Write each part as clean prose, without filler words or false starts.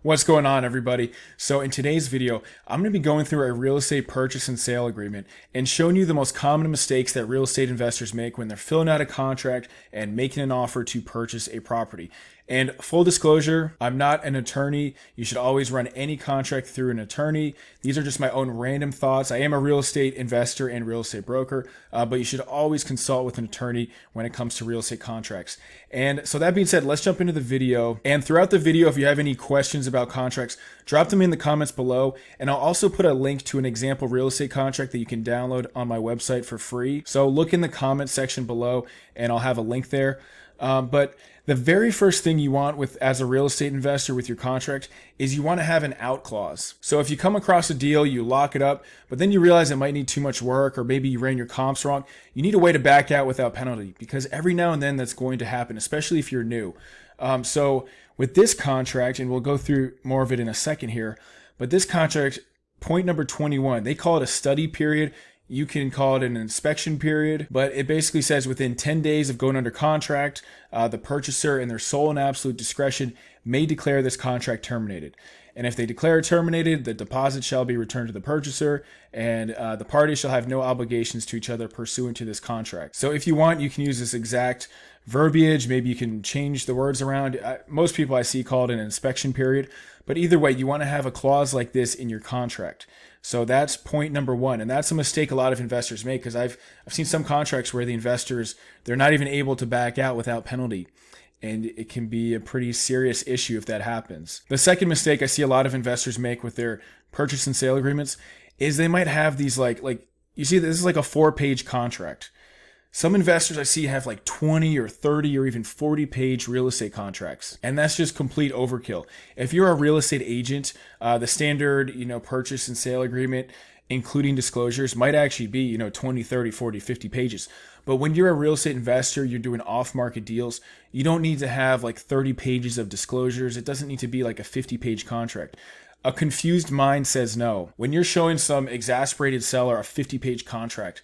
What's going on, everybody? So in today's video, I'm going to be going through a real estate purchase and sale agreement and showing you the most common mistakes that real estate investors make when they're filling out a contract and making an offer to purchase a property. And full disclosure, I'm not an attorney. You should always run any contract through an attorney. These are just my own random thoughts. I am a real estate investor and real estate broker, but you should always consult with an attorney when it comes to real estate contracts. And so that being said, let's jump into the video. And throughout the video, if you have any questions about contracts, drop them in the comments below. And I'll also put a link to an example real estate contract that you can download on my website for free. So look in the comment section below and I'll have a link there. But the very first thing you want as a real estate investor with your contract is you want to have an out clause. So if you come across a deal, you lock it up, but then you realize it might need too much work, or maybe you ran your comps wrong, you need a way to back out without penalty, because every now and then that's going to happen, especially if you're new. So with this contract, and we'll go through more of it in a second here, but this contract, point number 21, they call it a study period. You can call it an inspection period, but it basically says within 10 days of going under contract, the purchaser in their sole and absolute discretion may declare this contract terminated. And if they declare it terminated, the deposit shall be returned to the purchaser, and the parties shall have no obligations to each other pursuant to this contract. So if you want, you can use this exact verbiage. Maybe you can change the words around. Most people I see call it an inspection period, but either way, you want to have a clause like this in your contract. So that's point number one. And that's a mistake a lot of investors make, because I've seen some contracts where the investors, they're not even able to back out without penalty. And it can be a pretty serious issue if that happens. The second mistake I see a lot of investors make with their purchase and sale agreements is they might have these like you see, this is like a 4-page contract. Some investors I see have like 20 or 30 or even 40-page real estate contracts, and that's just complete overkill. If you're a real estate agent, the standard, purchase and sale agreement, including disclosures, might actually be, 20, 30, 40, 50 pages. But when you're a real estate investor, you're doing off-market deals, you don't need to have like 30 pages of disclosures. It doesn't need to be like a 50-page contract. A confused mind says no. When you're showing some exasperated seller a 50-page contract,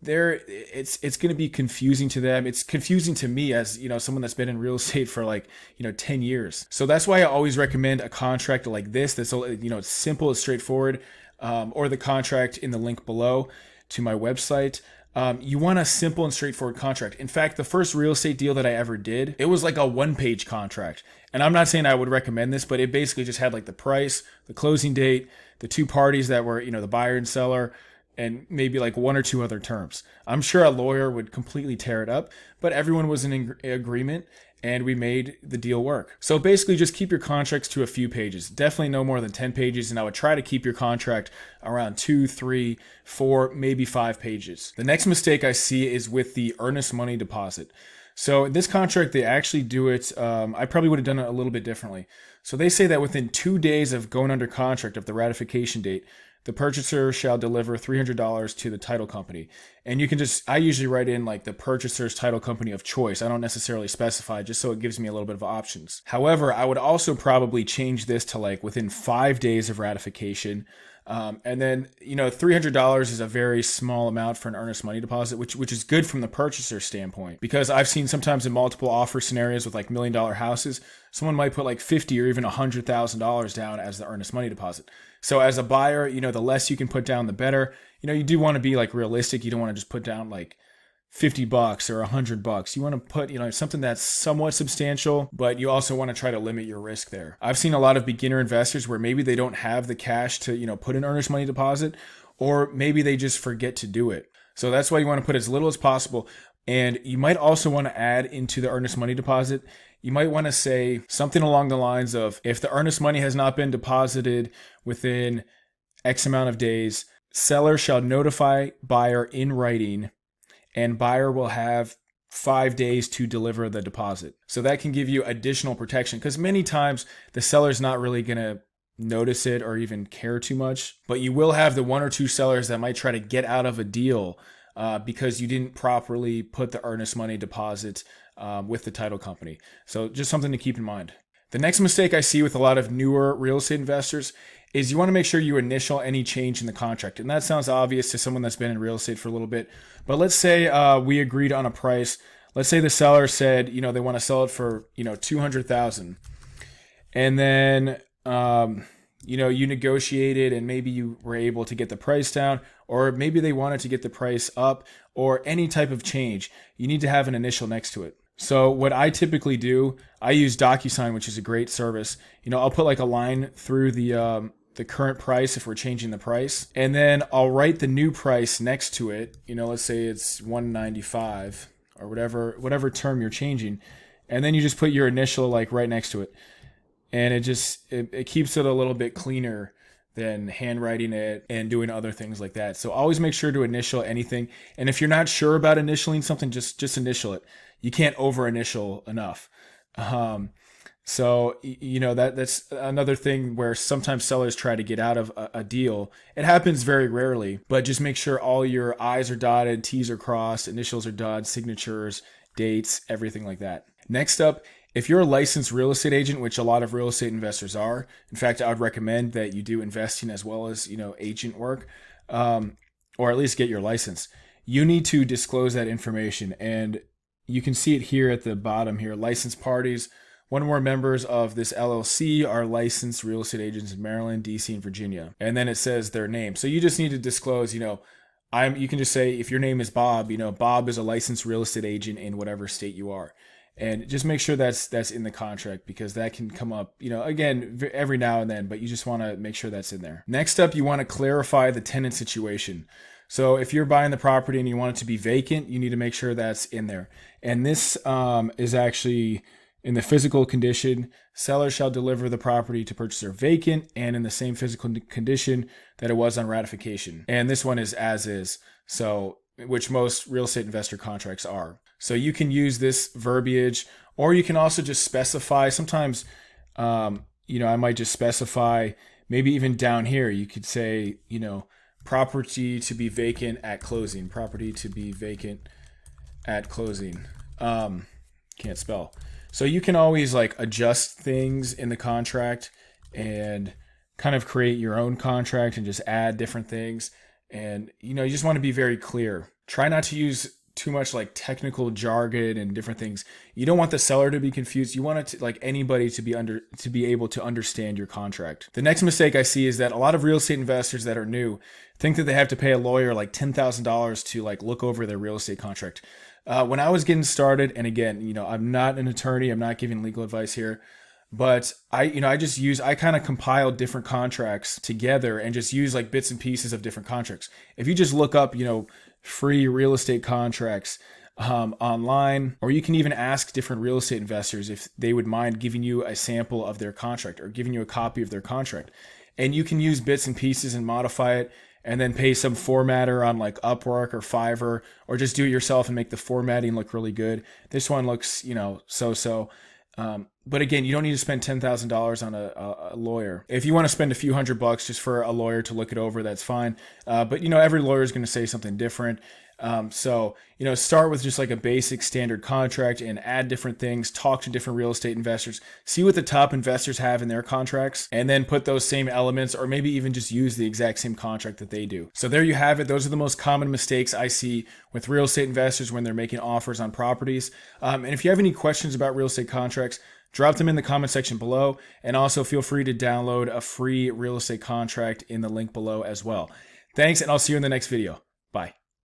it's going to be confusing to them. It's confusing to me as, someone that's been in real estate for 10 years. So that's why I always recommend a contract like this that's, it's simple, it's straightforward, or the contract in the link below to my website. You want a simple and straightforward contract. In fact, the first real estate deal that I ever did, it was like a 1-page contract. And I'm not saying I would recommend this, but it basically just had like the price, the closing date, the two parties that were, the buyer and seller, and maybe like 1 or 2 other terms. I'm sure a lawyer would completely tear it up, but everyone was in agreement and we made the deal work. So basically just keep your contracts to a few pages, definitely no more than 10 pages. And I would try to keep your contract around 2, 3, 4, maybe 5 pages. The next mistake I see is with the earnest money deposit. So in this contract, they actually do it. I probably would have done it a little bit differently. So they say that within 2 days of going under contract of the ratification date, the purchaser shall deliver $300 to the title company. And you can I usually write in like the purchaser's title company of choice. I don't necessarily specify, just so it gives me a little bit of options. However, I would also probably change this to like within 5 days of ratification. And then, $300 is a very small amount for an earnest money deposit, which is good from the purchaser standpoint, because I've seen sometimes in multiple offer scenarios with like $1 million houses, someone might put like $50,000 or even $100,000 down as the earnest money deposit. So as a buyer, the less you can put down, the better. You do want to be like realistic. You don't want to just put down like $50 or $100. You want to put, something that's somewhat substantial, but you also want to try to limit your risk there. I've seen a lot of beginner investors where maybe they don't have the cash to, put an earnest money deposit, or maybe they just forget to do it. So that's why you want to put as little as possible. And you might also want to add into the earnest money deposit, you might want to say something along the lines of, if the earnest money has not been deposited within X amount of days, seller shall notify buyer in writing, and buyer will have 5 days to deliver the deposit. So that can give you additional protection, because many times the seller's not really going to notice it or even care too much, but you will have the 1 or 2 sellers that might try to get out of a deal because you didn't properly put the earnest money deposit with the title company. So just something to keep in mind. The next mistake I see with a lot of newer real estate investors is you want to make sure you initial any change in the contract. And that sounds obvious to someone that's been in real estate for a little bit. But let's say we agreed on a price. Let's say the seller said, they want to sell it for, $200,000. And then you negotiated and maybe you were able to get the price down, or maybe they wanted to get the price up, or any type of change, you need to have an initial next to it. So what I typically do, I use DocuSign, which is a great service. I'll put like a line through the current price if we're changing the price, and then I'll write the new price next to it. Let's say it's 195 or whatever term you're changing, and then you just put your initial like right next to it, and it keeps it a little bit cleaner than handwriting it and doing other things like that. So always make sure to initial anything, and if you're not sure about initialing something, just initial it. You can't over initial enough. So that's another thing where sometimes sellers try to get out of a deal. It happens very rarely, but just make sure all your I's are dotted, T's are crossed, initials are dotted, signatures, dates, everything like that. Next up, if you're a licensed real estate agent, which a lot of real estate investors are, in fact, I would recommend that you do investing as well as, agent work, or at least get your license. You need to disclose that information, and you can see it here at the bottom here, licensed parties. One or more members of this LLC are licensed real estate agents in Maryland, DC, and Virginia. And then it says their name. So you just need to disclose, you can just say if your name is Bob, Bob is a licensed real estate agent in whatever state you are. And just make sure that's in the contract, because that can come up, again, every now and then, but you just want to make sure that's in there. Next up, you want to clarify the tenant situation. So if you're buying the property and you want it to be vacant, you need to make sure that's in there. And this is actually in the physical condition. Seller shall deliver the property to purchaser vacant and in the same physical condition that it was on ratification. And this one is as is, so which most real estate investor contracts are. So you can use this verbiage, or you can also just specify. Sometimes, I might just specify, maybe even down here, you could say, property to be vacant at closing. Property to be vacant at closing. Can't spell. So you can always like adjust things in the contract and kind of create your own contract and just add different things. And, you just want to be very clear. Try not to use too much like technical jargon and different things. You don't want the seller to be confused. You want it to, like, anybody to be able to understand your contract. The next mistake I see is that a lot of real estate investors that are new think that they have to pay a lawyer like $10,000 to like look over their real estate contract. When I was getting started, and again, I'm not an attorney, I'm not giving legal advice here, but I kind of compiled different contracts together and just use like bits and pieces of different contracts. If you just look up, free real estate contracts online, or you can even ask different real estate investors if they would mind giving you a sample of their contract or giving you a copy of their contract. And you can use bits and pieces and modify it, and then pay some formatter on like Upwork or Fiverr, or just do it yourself and make the formatting look really good. This one looks, so-so. But again, you don't need to spend $10,000 on a lawyer. If you want to spend a few $100 just for a lawyer to look it over, that's fine. But every lawyer is going to say something different. So start with just like a basic standard contract and add different things, talk to different real estate investors, see what the top investors have in their contracts, and then put those same elements, or maybe even just use the exact same contract that they do. So there you have it. Those are the most common mistakes I see with real estate investors when they're making offers on properties. And if you have any questions about real estate contracts, drop them in the comment section below, and also feel free to download a free real estate contract in the link below as well. Thanks, and I'll see you in the next video. Bye.